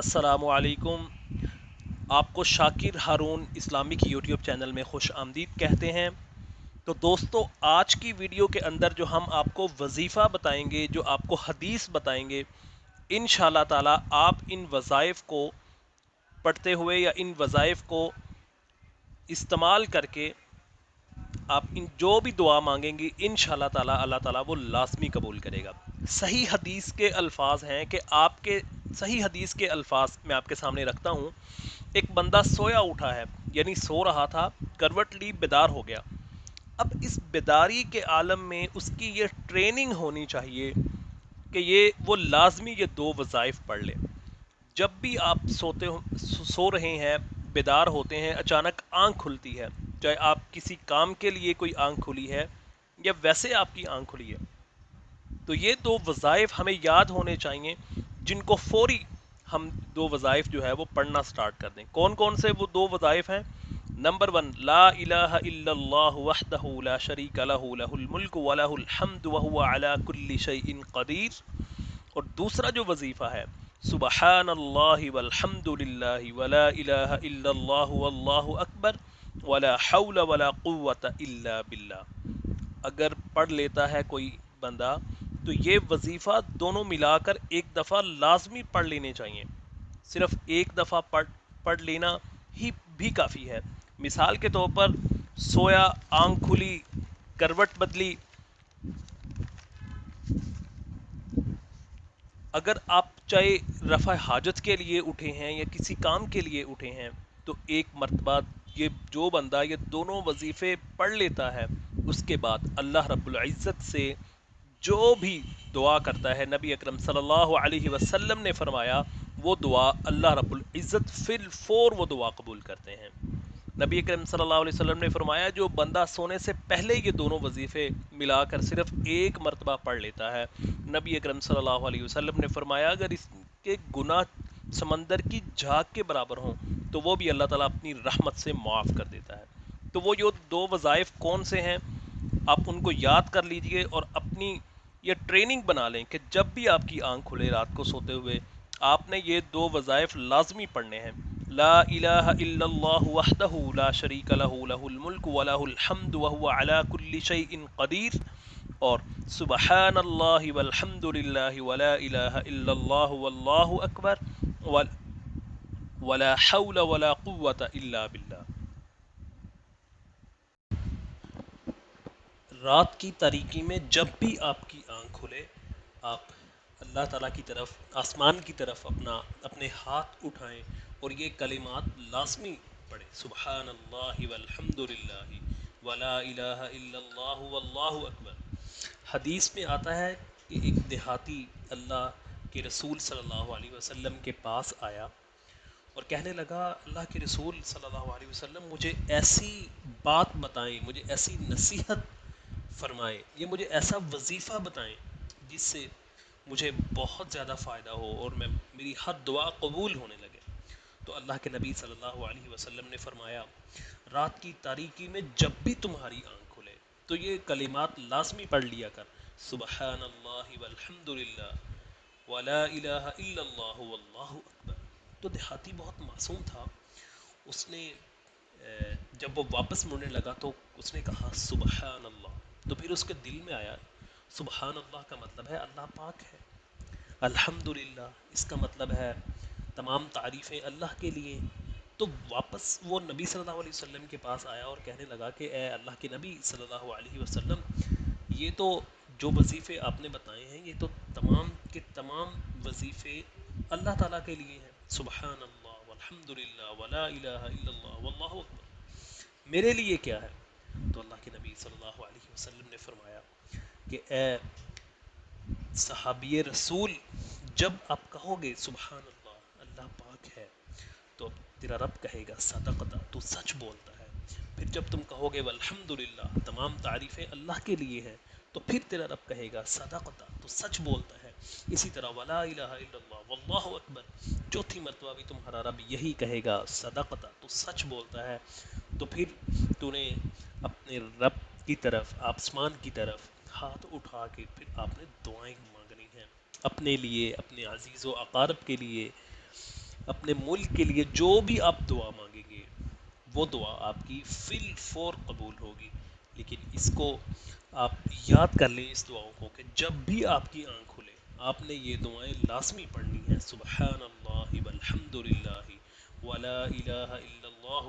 السلام علیکم۔ آپ کو شاکر ہارون اسلامک یوٹیوب چینل میں خوش آمدید کہتے ہیں۔ تو دوستو، آج کی ویڈیو کے اندر جو ہم آپ کو وظیفہ بتائیں گے، جو آپ کو حدیث بتائیں گے، انشاءاللہ تعالی آپ ان وظائف کو پڑھتے ہوئے یا ان وظائف کو استعمال کر کے آپ ان جو بھی دعا مانگیں گے انشاءاللہ تعالی اللہ تعالی وہ لازمی قبول کرے گا۔ صحیح حدیث کے الفاظ ہیں کہ آپ کے صحیح حدیث کے الفاظ میں آپ کے سامنے رکھتا ہوں۔ ایک بندہ سویا اٹھا ہے، یعنی سو رہا تھا، کروٹ لی بیدار ہو گیا۔ اب اس بیداری کے عالم میں اس کی یہ ٹریننگ ہونی چاہیے کہ وہ لازمی یہ دو وظائف پڑھ لے۔ جب بھی آپ سو رہے ہیں، بیدار ہوتے ہیں، اچانک آنکھ کھلتی ہے، چاہے آپ کسی کام کے لیے کوئی آنکھ کھلی ہے یا ویسے آپ کی آنکھ کھلی ہے، تو یہ دو وظائف ہمیں یاد ہونے چاہیے، جن کو فوری ہم دو وظائف جو ہے وہ پڑھنا سٹارٹ کر دیں۔ کون کون سے وہ دو وظائف ہیں؟ نمبر 1، لا الہ الا اللہ وحدہ لا شریک لہ لہ الملک ولہ الحمد وہو علی کل شیء قدیر۔ اور دوسرا جو وظیفہ ہے، سبحان اللہ والحمد للہ ولا الہ الا اللہ واللہ اکبر ولا حول ولا قوت الا باللہ۔ اگر پڑھ لیتا ہے کوئی بندہ تو یہ وظیفہ دونوں ملا کر ایک دفعہ لازمی پڑھ لینے چاہیے۔ صرف ایک دفعہ پڑھ لینا ہی بھی کافی ہے۔ مثال کے طور پر سویا، آنکھ کھلی، کروٹ بدلی، اگر آپ چاہے رفع حاجت کے لیے اٹھے ہیں یا کسی کام کے لیے اٹھے ہیں تو ایک مرتبہ یہ جو بندہ یہ دونوں وظیفے پڑھ لیتا ہے، اس کے بعد اللہ رب العزت سے جو بھی دعا کرتا ہے، نبی اکرم صلی اللہ علیہ وسلم نے فرمایا وہ دعا اللہ رب العزت فی الفور وہ دعا قبول کرتے ہیں۔ نبی اکرم صلی اللہ علیہ وسلم نے فرمایا جو بندہ سونے سے پہلے یہ دونوں وظیفے ملا کر صرف ایک مرتبہ پڑھ لیتا ہے، نبی اکرم صلی اللہ علیہ وسلم نے فرمایا اگر اس کے گناہ سمندر کی جھاگ کے برابر ہوں تو وہ بھی اللہ تعالیٰ اپنی رحمت سے معاف کر دیتا ہے۔ تو وہ جو دو وظائف کون سے ہیں، آپ ان کو یاد کر لیجئے اور اپنی یہ ٹریننگ بنا لیں کہ جب بھی آپ کی آنکھ کھلے رات کو سوتے ہوئے آپ نے یہ دو وظائف لازمی پڑھنے ہیں۔ لا الہ الا اللہ وحدہ لا شریک لہ لہ الملک ولہ الحمد وہو علی کل شیء قدیر، اور سبحان اللہ والحمد للہ ولا الہ الا اللہ واللہ اکبر ولا حول ولا قوت الا باللہ۔ رات کی تاریکی میں جب بھی آپ کی آنکھ کھلے، آپ اللہ تعالیٰ کی طرف، آسمان کی طرف اپنے ہاتھ اٹھائیں اور یہ کلمات لازمی پڑھیں، سبحان اللہ والحمد للہ ولا الہ الا اللہ واللہ اکبر۔ حدیث میں آتا ہے کہ ایک دیہاتی اللہ کے رسول صلی اللہ علیہ وسلم کے پاس آیا اور کہنے لگا، اللہ کے رسول صلی اللہ علیہ وسلم مجھے ایسی بات بتائیں، مجھے ایسی نصیحت فرمائیں، یہ مجھے ایسا وظیفہ بتائیں جس سے مجھے بہت زیادہ فائدہ ہو اور میری ہر دعا قبول ہونے لگے۔ تو اللہ کے نبی صلی اللہ علیہ وسلم نے فرمایا، رات کی تاریکی میں جب بھی تمہاری آنکھ کھلے تو یہ کلمات لازمی پڑھ لیا کر، سبحان اللہ والحمد للہ ولا الہ الا اللہ واللہ اکبر۔ تو دیہاتی بہت معصوم تھا، اس نے جب وہ واپس مڑنے لگا تو اس نے کہا سبحان اللہ۔ تو پھر اس کے دل میں آیا سبحان اللہ کا مطلب ہے اللہ پاک ہے، الحمدللہ اس کا مطلب ہے تمام تعریفیں اللہ کے لیے۔ تو واپس وہ نبی صلی اللہ علیہ وسلم کے پاس آیا اور کہنے لگا کہ اے اللہ کے نبی صلی اللہ علیہ وسلم، یہ تو جو وظیفے آپ نے بتائے ہیں یہ تو تمام کے تمام وظیفے اللہ تعالیٰ کے لیے ہیں، سبحان اللہ والحمد للہ ولا الہ الا اللہ واللہ اکبر، میرے لیے کیا ہے؟ تو اللہ کے نبی صلی اللہ علیہ وسلم نے فرمایا کہ اے صحابی رسول، جب آپ کہو گے سبحان اللہ اللہ پاک ہے تو تیرا رب کہے گا صدقتا، تو سچ بولتا ہے۔ پھر جب تم کہو گے والحمدللہ تمام تعریفیں اللہ کے لیے ہیں تو پھر تیرا رب کہے گا صدقتا، تو سچ بولتا ہے۔ اسی طرح ولا الہ الا اللہ واللہ اکبر، چوتھی مرتبہ بھی تمہارا رب یہی کہے گا صدقتا، تو سچ بولتا ہے۔ تو پھر تو نے اپنے رب کی طرف، آسمان کی طرف ہاتھ اٹھا کے پھر آپ نے دعائیں مانگنی ہیں، اپنے لیے، اپنے عزیز و اقارب کے لیے، اپنے ملک کے لیے جو بھی آپ دعا مانگیں گے وہ دعا آپ کی فی الفور قبول ہوگی. لیکن اس کو آپ یاد کر لیں اس دعاؤں کو کہ جب بھی آپ کی آنکھ کھلے آپ نے یہ دعائیں لازمی پڑھنی ہیں. سبحان اللہ والحمد للہ ولا الہ الا اللہ